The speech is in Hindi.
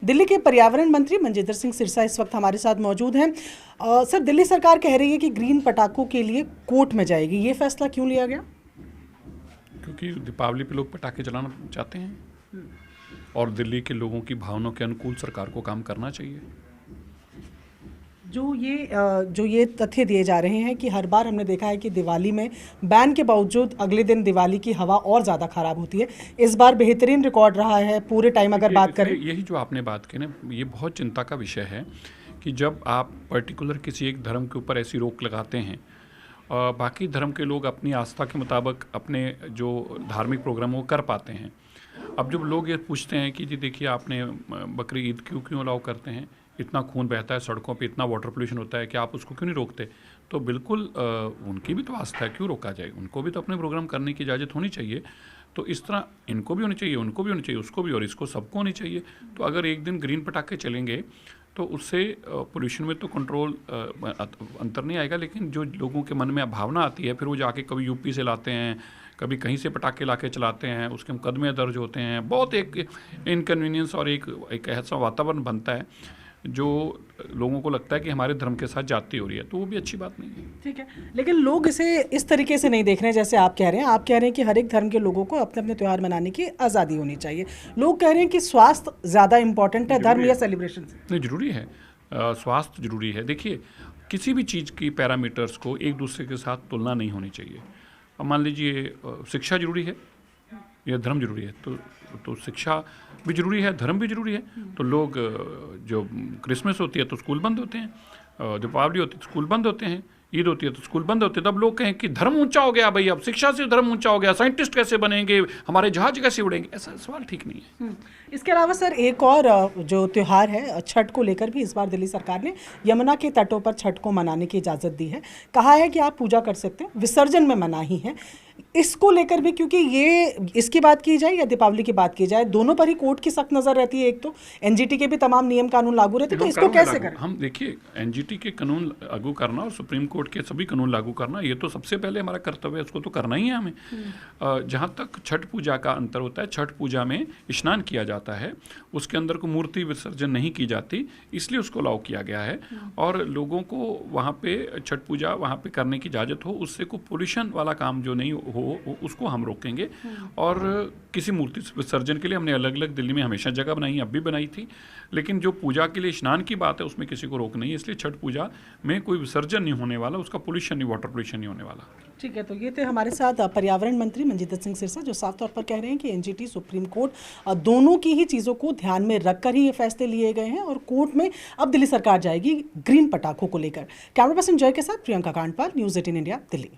दिल्ली के पर्यावरण मंत्री मनजिंदर सिंह सिरसा इस वक्त हमारे साथ मौजूद हैं। सर, दिल्ली सरकार कह रही है कि ग्रीन पटाखों के लिए कोर्ट में जाएगी, ये फैसला क्यों लिया गया? क्योंकि दीपावली पे लोग पटाखे चलाना चाहते हैं और दिल्ली के लोगों की भावनाओं के अनुकूल सरकार को काम करना चाहिए। जो ये तथ्य दिए जा रहे हैं कि हर बार हमने देखा है कि दिवाली में बैन के बावजूद अगले दिन दिवाली की हवा और ज़्यादा ख़राब होती है, इस बार बेहतरीन रिकॉर्ड रहा है पूरे टाइम अगर बात करें। यही जो आपने बात की ना, ये बहुत चिंता का विषय है कि जब आप पर्टिकुलर किसी एक धर्म के ऊपर ऐसी रोक लगाते हैं, बाकी धर्म के लोग अपनी आस्था के मुताबिक अपने जो धार्मिक प्रोग्राम वो कर पाते हैं। अब जब लोग ये पूछते हैं कि जी देखिए आपने बकरी ईद क्यों अलाउ करते हैं, इतना खून बहता है सड़कों पे, इतना वाटर पोल्यूशन होता है कि आप उसको क्यों नहीं रोकते? तो बिल्कुल उनकी भी तो आस्था है, क्यों रोका जाए? उनको भी तो अपने प्रोग्राम करने की इजाज़त होनी चाहिए। तो इस तरह इनको भी होनी चाहिए, उनको भी होनी चाहिए, उसको भी और इसको सबको होनी चाहिए। तो अगर एक दिन ग्रीन पटाखे चलेंगे तो उससे पोल्यूशन में तो कंट्रोल अंतर नहीं आएगा, लेकिन जो लोगों के मन में भावना आती है, फिर वो जाके कभी यूपी से लाते हैं, कभी कहीं से पटाखे लाके चलाते हैं, उसके मुकदमे दर्ज होते हैं, बहुत एक इनकन्वीनियंस और एक ऐसा वातावरण बनता है जो लोगों को लगता है कि हमारे धर्म के साथ जाती हो रही है, तो वो भी अच्छी बात नहीं है। ठीक है, लेकिन लोग इसे इस तरीके से नहीं देख रहे हैं जैसे आप कह रहे हैं। आप कह रहे हैं कि हर एक धर्म के लोगों को अपने अपने त्यौहार मनाने की आज़ादी होनी चाहिए। लोग कह रहे हैं कि स्वास्थ्य ज़्यादा इंपॉर्टेंट है धर्म या सेलिब्रेशन से। नहीं, जरूरी है, स्वास्थ्य जरूरी है। देखिए, किसी भी चीज़ की पैरामीटर्स को एक दूसरे के साथ तुलना नहीं होनी चाहिए। अब मान लीजिए शिक्षा जरूरी है या धर्म जरूरी है, तो शिक्षा भी जरूरी है, धर्म भी जरूरी है। तो लोग जो क्रिसमस होती है तो स्कूल बंद होते हैं, दीपावली होती है तो स्कूल बंद होते हैं, ईद होती है तो स्कूल बंद होते हैं। तब लोग कहें कि धर्म ऊंचा हो गया, भाई अब शिक्षा से धर्म ऊंचा हो गया, साइंटिस्ट कैसे बनेंगे, हमारे जहाज कैसे उड़ेंगे? ऐसा सवाल ठीक नहीं है। इसके अलावा सर एक और जो त्यौहार है छठ को लेकर भी इस बार दिल्ली सरकार ने यमुना के तटों पर छठ को मनाने की इजाज़त दी है। कहा है कि आप पूजा कर सकते हैं, विसर्जन में मनाही है। इसको लेकर भी, क्योंकि ये इसकी बात की जाए या दीपावली की बात की जाए, दोनों पर ही कोर्ट की सख्त नज़र रहती है। एक तो एनजीटी के भी तमाम नियम कानून लागू रहते हैं, तो इसको कैसे करें? हम देखिए, एनजीटी के कानून लागू करना और सुप्रीम कोर्ट के सभी कानून लागू करना, ये तो सबसे पहले हमारा कर्तव्य है, उसको तो करना ही है हमें। जहाँ तक छठ पूजा का अंतर होता है, छठ पूजा में स्नान किया जाता है, उसके अंदर को मूर्ति विसर्जन नहीं की जाती, इसलिए उसको अलाउ किया गया है। और लोगों को वहाँ पे छठ पूजा वहाँ पे करने की इजाज़त हो, उससे कोई पोल्यूशन वाला काम जो नहीं हो उसको हम रोकेंगे। और किसी मूर्ति विसर्जन के लिए हमने अलग अलग दिल्ली में हमेशा जगह बनाई है, अब भी बनाई थी, लेकिन जो पूजा के लिए स्नान की बात है उसमें किसी को रोक नहीं है। इसलिए छठ पूजा में कोई विसर्जन नहीं होने वाला, उसका पोल्यूशन नहीं, वाटर पोल्यूशन नहीं होने वाला। ठीक है, तो ये थे हमारे साथ पर्यावरण मंत्री मनजिंदर सिंह सिरसा, जो साफ तौर पर कह रहे हैं कि एनजीटी, सुप्रीम कोर्ट दोनों की ही चीज़ों को ध्यान में रखकर ही ये फैसले लिए गए हैं और कोर्ट में अब दिल्ली सरकार जाएगी ग्रीन पटाखों को लेकर। कैमरा पर्सन जय के साथ प्रियंका कांडपाल, न्यूज़ 18 इंडिया, दिल्ली।